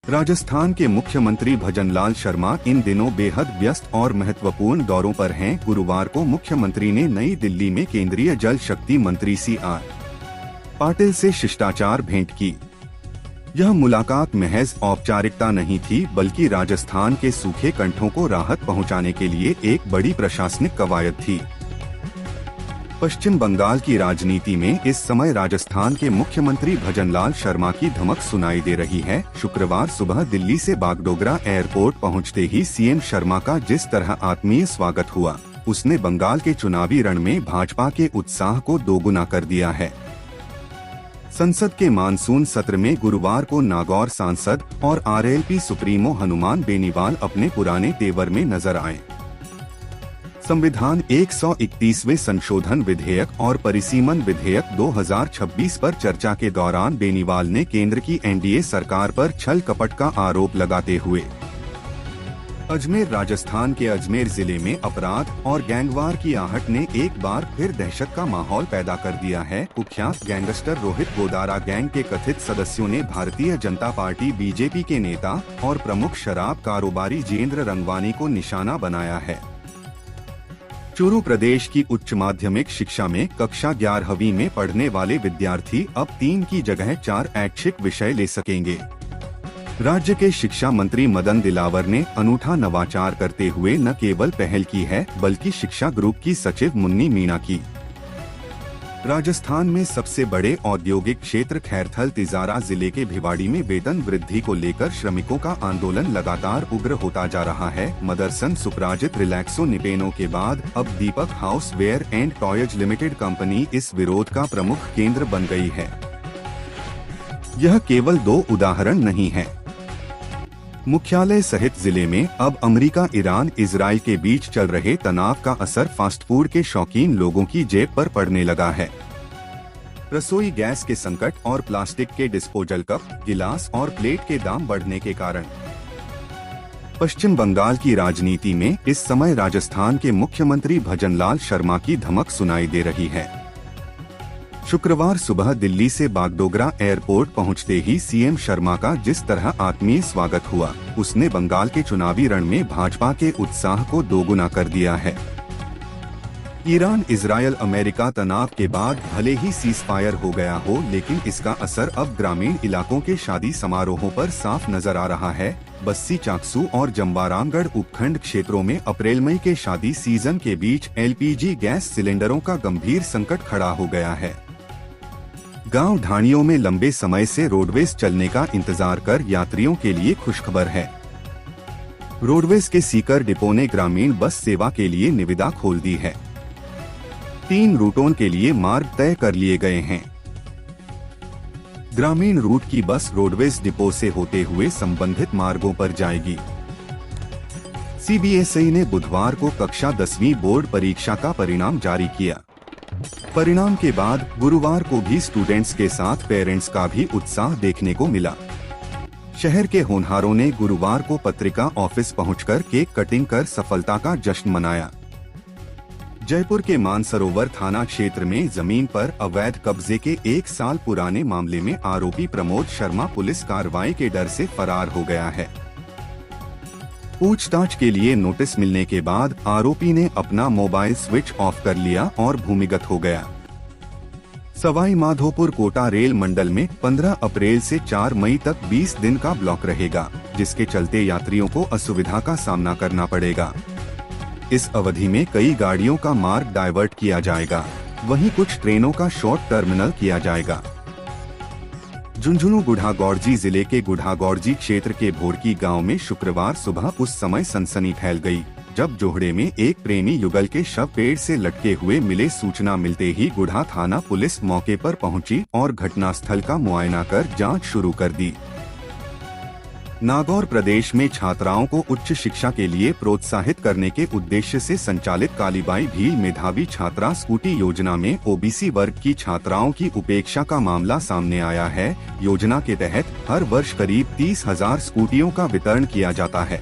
राजस्थान के मुख्यमंत्री भजनलाल शर्मा इन दिनों बेहद व्यस्त और महत्वपूर्ण दौरों पर हैं। गुरुवार को मुख्यमंत्री ने नई दिल्ली में केंद्रीय जल शक्ति मंत्री CR पाटिल से शिष्टाचार भेंट की। यह मुलाकात महज औपचारिकता नहीं थी, बल्कि राजस्थान के सूखे कंठों को राहत पहुंचाने के लिए एक बड़ी प्रशासनिक कवायद थी। पश्चिम बंगाल की राजनीति में इस समय राजस्थान के मुख्यमंत्री भजनलाल शर्मा की धमक सुनाई दे रही है। शुक्रवार सुबह दिल्ली से बागडोगरा एयरपोर्ट पहुंचते ही CM शर्मा का जिस तरह आत्मीय स्वागत हुआ, उसने बंगाल के चुनावी रण में भाजपा के उत्साह को दोगुना कर दिया है। संसद के मानसून सत्र में गुरुवार को नागौर सांसद और RLP सुप्रीमो हनुमान बेनीवाल अपने पुराने तेवर में नजर आए। संविधान 131वें संशोधन विधेयक और परिसीमन विधेयक 2026 पर चर्चा के दौरान बेनीवाल ने केंद्र की NDA सरकार पर छल कपट का आरोप लगाते हुए अजमेर राजस्थान के अजमेर जिले में अपराध और गैंगवार की आहट ने एक बार फिर दहशत का माहौल पैदा कर दिया है। कुख्यात गैंगस्टर रोहित गोदारा गैंग के कथित सदस्यों ने भारतीय जनता पार्टी BJP के नेता और प्रमुख शराब कारोबारी जितेंद्र रंगवानी को निशाना बनाया है। चूरू प्रदेश की उच्च माध्यमिक शिक्षा में कक्षा 11वीं में पढ़ने वाले विद्यार्थी अब 3 की जगह 4 ऐच्छिक विषय ले सकेंगे। राज्य के शिक्षा मंत्री मदन दिलावर ने अनूठा नवाचार करते हुए न केवल पहल की है, बल्कि शिक्षा ग्रुप की सचिव मुन्नी मीणा की। राजस्थान में सबसे बड़े औद्योगिक क्षेत्र खैरथल तिजारा जिले के भिवाड़ी में वेतन वृद्धि को लेकर श्रमिकों का आंदोलन लगातार उग्र होता जा रहा है। मदरसन सुप्राजित रिलैक्सो निपेनो के बाद अब Deepak houseware and toys limited company इस विरोध का प्रमुख केंद्र बन गई है। यह केवल 2 उदाहरण नहीं है। मुख्यालय सहित जिले में अब अमेरिका, ईरान, इजराइल के बीच चल रहे तनाव का असर फास्ट फूड के शौकीन लोगों की जेब पर पड़ने लगा है। रसोई गैस के संकट और प्लास्टिक के डिस्पोजल कप, गिलास और प्लेट के दाम बढ़ने के कारण पश्चिम बंगाल की राजनीति में इस समय राजस्थान के मुख्यमंत्री भजनलाल शर्मा की धमक सुनाई दे रही है। शुक्रवार सुबह दिल्ली से बागडोगरा एयरपोर्ट पहुंचते ही CM शर्मा का जिस तरह आत्मीय स्वागत हुआ, उसने बंगाल के चुनावी रण में भाजपा के उत्साह को दोगुना कर दिया है। ईरान, इजरायल, अमेरिका तनाव के बाद भले ही सीज़फायर हो गया हो, लेकिन इसका असर अब ग्रामीण इलाकों के शादी समारोहों पर साफ नजर आ रहा है। बस्सी, चाकसू और जम्बारामगढ़ उपखंड क्षेत्रों में अप्रैल-मई के शादी सीजन के बीच LPG गैस सिलेंडरों का गंभीर संकट खड़ा हो गया है। गांव ढाणियों में लंबे समय से रोडवेज चलने का इंतजार कर यात्रियों के लिए खुशखबर है। रोडवेज के सीकर डिपो ने ग्रामीण बस सेवा के लिए निविदा खोल दी है। 3 रूटों के लिए मार्ग तय कर लिए गए हैं। ग्रामीण रूट की बस रोडवेज डिपो से होते हुए संबंधित मार्गों पर जाएगी। CBSE ने बुधवार को कक्षा 10वीं बोर्ड परीक्षा का परिणाम जारी किया। परिणाम के बाद गुरुवार को भी स्टूडेंट्स के साथ पेरेंट्स का भी उत्साह देखने को मिला। शहर के होनहारों ने गुरुवार को पत्रिका ऑफिस पहुंचकर केक कटिंग कर सफलता का जश्न मनाया। जयपुर के मानसरोवर थाना क्षेत्र में जमीन पर अवैध कब्जे के 1 साल पुराने मामले में आरोपी प्रमोद शर्मा पुलिस कार्रवाई के डर से फरार हो गया है। पूछताछ के लिए नोटिस मिलने के बाद आरोपी ने अपना मोबाइल स्विच ऑफ कर लिया और भूमिगत हो गया। सवाई माधोपुर कोटा रेल मंडल में 15 अप्रैल से 4 मई तक 20 दिन का ब्लॉक रहेगा, जिसके चलते यात्रियों को असुविधा का सामना करना पड़ेगा। इस अवधि में कई गाड़ियों का मार्ग डाइवर्ट किया जाएगा, वहीं कुछ ट्रेनों का शॉर्ट टर्मिनल किया जाएगा। झुंझुनू गुढ़ागौड़जी जिले के गुढ़ागौड़जी क्षेत्र के भोरकी गांव में शुक्रवार सुबह उस समय सनसनी फैल गई, जब जोहड़े में एक प्रेमी युगल के शव पेड़ से लटके हुए मिले। सूचना मिलते ही गुढ़ा थाना पुलिस मौके पर पहुंची और घटनास्थल का मुआयना कर जांच शुरू कर दी। नागौर प्रदेश में छात्राओं को उच्च शिक्षा के लिए प्रोत्साहित करने के उद्देश्य से संचालित कालीबाई भील मेधावी छात्रा स्कूटी योजना में OBC वर्ग की छात्राओं की उपेक्षा का मामला सामने आया है। योजना के तहत हर वर्ष करीब 30,000 स्कूटियों का वितरण किया जाता है।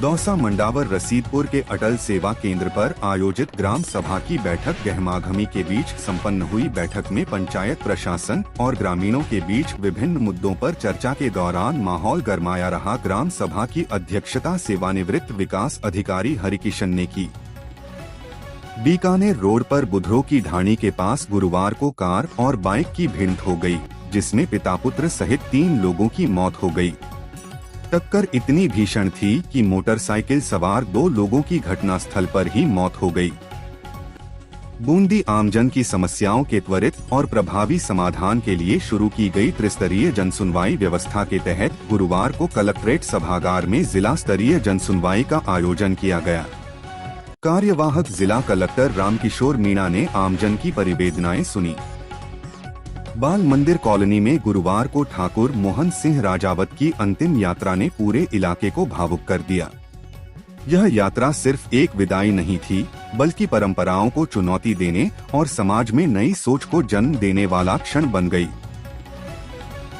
दौसा मंडावर रसीदपुर के अटल सेवा केंद्र पर आयोजित ग्राम सभा की बैठक गहमागहमी के बीच संपन्न हुई। बैठक में पंचायत प्रशासन और ग्रामीणों के बीच विभिन्न मुद्दों पर चर्चा के दौरान माहौल गरमाया रहा। ग्राम सभा की अध्यक्षता सेवानिवृत्त विकास अधिकारी हरिकिशन ने की। बीकानेर रोड पर बुधरो की ढाणी के पास गुरुवार को कार और बाइक की भिड़ंत हो गई, जिसमें पिता पुत्र सहित 3 लोगों की मौत हो गई। टक्कर इतनी भीषण थी कि मोटरसाइकिल सवार 2 लोगों की घटनास्थल पर ही मौत हो गई। बूंदी आमजन की समस्याओं के त्वरित और प्रभावी समाधान के लिए शुरू की गई त्रिस्तरीय जनसुनवाई व्यवस्था के तहत गुरुवार को कलेक्ट्रेट सभागार में जिला स्तरीय जनसुनवाई का आयोजन किया गया। कार्यवाहक जिला कलेक्टर रामकिशोर मीणा ने आमजन की परिवेदनाएं सुनी। बाल मंदिर कॉलोनी में गुरुवार को ठाकुर मोहन सिंह राजावत की अंतिम यात्रा ने पूरे इलाके को भावुक कर दिया। यह यात्रा सिर्फ एक विदाई नहीं थी, बल्कि परंपराओं को चुनौती देने और समाज में नई सोच को जन्म देने वाला क्षण बन गई।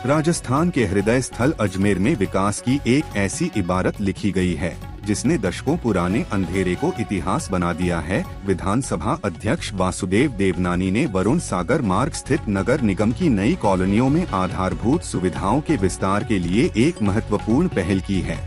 राजस्थान के हृदय स्थल अजमेर में विकास की एक ऐसी इबारत लिखी गई है जिसने दशकों पुराने अंधेरे को इतिहास बना दिया है। विधानसभा अध्यक्ष वासुदेव देवनानी ने वरुण सागर मार्ग स्थित नगर निगम की नई कॉलोनियों में आधारभूत सुविधाओं के विस्तार के लिए एक महत्वपूर्ण पहल की है।